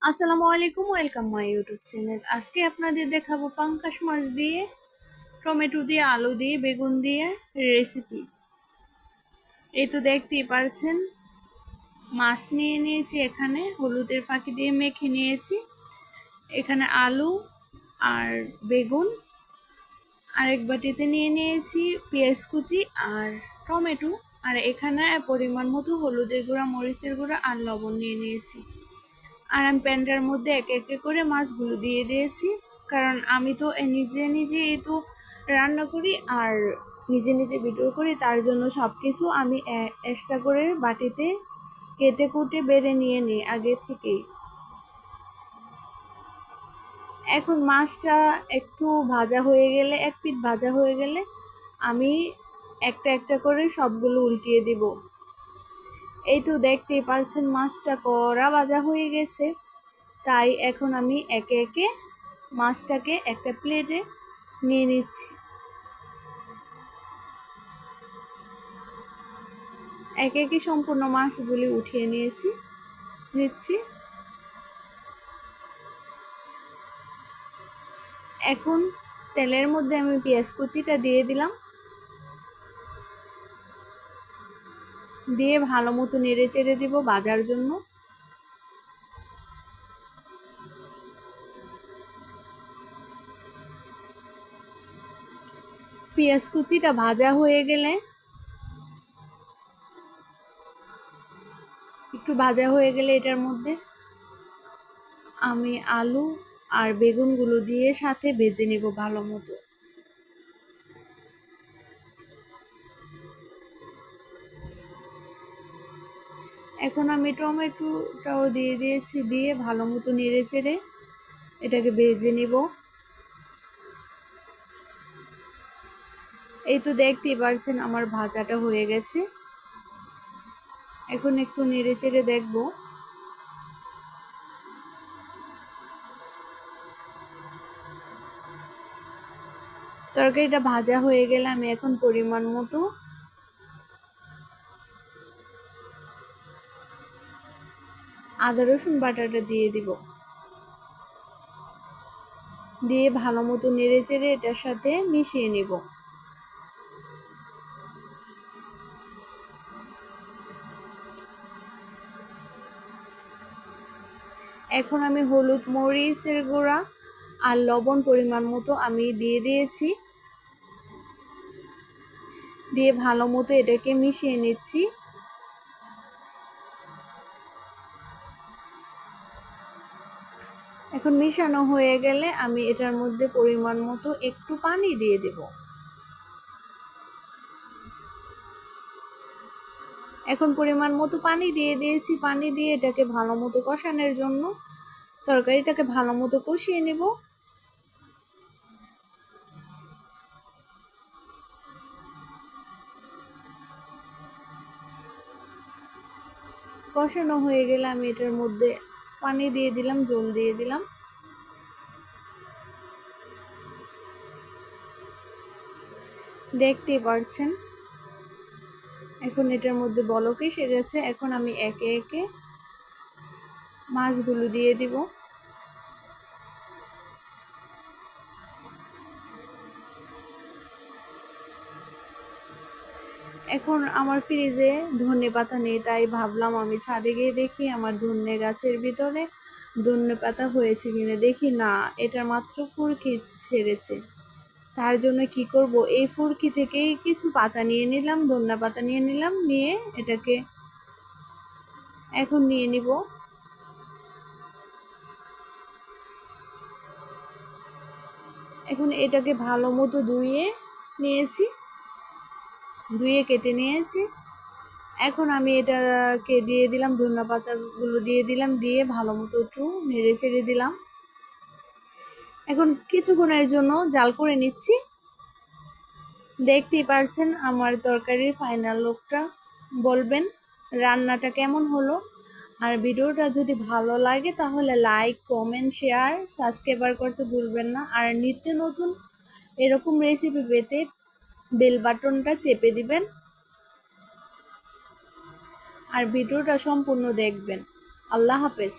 আসসালামু আলাইকুম, welcome my YouTube channel. আজকে আপনাদের দেখাবো পাঙ্কাশ মাছ দিয়ে, টমেটো দিয়ে, আলু দিয়ে, বেগুন দিয়ে রেসিপি। এই তো দেখতেই পারছেন, মাছ নিয়ে নিয়েছি, এখানে হলুদের ফাঁকি দিয়ে মেখে নিয়েছি। এখানে আলু আর বেগুন, আরেক বাটিতে নিয়ে নিয়েছি পেঁয়াজ কুচি আর টমেটো, আর এখানে পরিমাণ মতো হলুদের গুঁড়া, মরিচের গুঁড়া আর লবণ নিয়ে নিয়েছি। আর আমি প্যানটার মধ্যে একে একে করে মাছগুলো দিয়ে দিয়েছি, কারণ আমি তো নিজে নিজে এই তো রান্না করি আর নিজে নিজে ভিডিও করি, তার জন্য সব কিছু আমি এক্সট্রা করে বাটিতে কেটে কুটে বেড়ে নিয়ে নিই আগে থেকেই। এখন মাছটা একটু ভাজা হয়ে গেলে, এক পিঠ ভাজা হয়ে গেলে আমি একটা একটা করে সবগুলো উল্টিয়ে দিব। এই তো দেখতেই পারছেন মাছটা কড়া ভাজা হয়ে গেছে, তাই এখন আমি একে একে মাছটাকে একটা প্লেটে নিয়ে নিচ্ছি। একে একে সম্পূর্ণ মাছগুলি উঠিয়ে নিচ্ছি। এখন তেলের মধ্যে আমি পেঁয়াজ কুচিটা দিয়ে দিলাম, দিয়ে ভালো মতো নেড়ে চেড়ে দিব ভাজার জন্য। পেঁয়াজ কুচিটা ভাজা হয়ে গেলে, একটু ভাজা হয়ে গেলে এটার মধ্যে আমি আলু আর বেগুনগুলো দিয়ে সাথে ভেজে নেব ভালো মতো। এখন আমি টমেটোটাও দিয়ে দিয়েছি, দিয়ে ভালো মতো নেড়ে চেড়ে এটাকে ভেজে নেব। এই তো দেখতেই পারছেন আমার ভাজাটা হয়ে গেছে। এখন একটু নেড়ে চেড়ে দেখবো। তরকারিটা ভাজা হয়ে গেলে আমি এখন পরিমাণ মতো আদা রসুন বাটাটা দিয়ে দিব, দিয়ে ভালো মতো নেড়ে চেড়ে এটার সাথে মিশিয়ে নিব। এখন আমি হলুদ, মরিচের গুঁড়া আর লবণ পরিমাণ মতো আমি দিয়ে দিয়েছি, দিয়ে ভালো মতো এটাকে মিশিয়ে নিচ্ছি। এখন মিশানো হয়ে গেলে আমি এটার মধ্যে পরিমাণ মতো একটু পানি দিয়ে দেব। এখন পরিমাণ মতো পানি দিয়ে দিয়েছি, পানি দিয়ে এটাকে ভালো মতো কষানোর জন্য তরকারিটাকে ভালো মতো কষিয়ে নেব। কষানো হয়ে গেলে আমি এটার মধ্যে পানি দিয়ে দিলাম, জল দিয়ে দিলাম। দেখতেই পারছেন এখন এটার মধ্যে বলক এসে গেছে। এখন আমি একে একে মাছগুলো দিয়ে দিব। এখন আমার ফ্রিজে ধনেপাতা নেই, তাই ভাবলাম আমি ছাদে গিয়ে দেখি আমার ধনে গাছের ভিতরে ধনেপাতা হয়েছে কিনা। দেখি না, এটা মাত্র ফুরকি ছেড়েছে। তার জন্য কি করব, এই ফুরকি থেকেই কিছু পাতা নিয়ে নিলাম, ধনিয়া পাতা নিয়ে নিলাম, নিয়ে এটাকে এখন নিয়ে নিব। এখন এটাকে ভালো মতো ধুয়ে নিয়েছি, ধুয়ে কেটে নিয়েছি। এখন আমি এটাকে দিয়ে দিলাম, ধনিয়া পাতাগুলো দিয়ে দিলাম, দিয়ে ভালো মতো একটু নেড়ে চেড়ে দিলাম। এখন কিছুক্ষণের জন্য জাল করে নিচ্ছি। দেখতেই পারছেন আমার তরকারির ফাইনাল লুকটা। বলবেন রান্নাটা কেমন হলো, আর ভিডিওটা যদি ভালো লাগে তাহলে লাইক, কমেন্ট, শেয়ার, সাবস্ক্রাইব করতে ভুলবেন না। আর নিত্য নতুন এরকম রেসিপি পেতে বেল বাটনটা চেপে দিবেন, আর ভিডিওটা সম্পূর্ণ দেখবেন। আল্লাহ হাফেজ।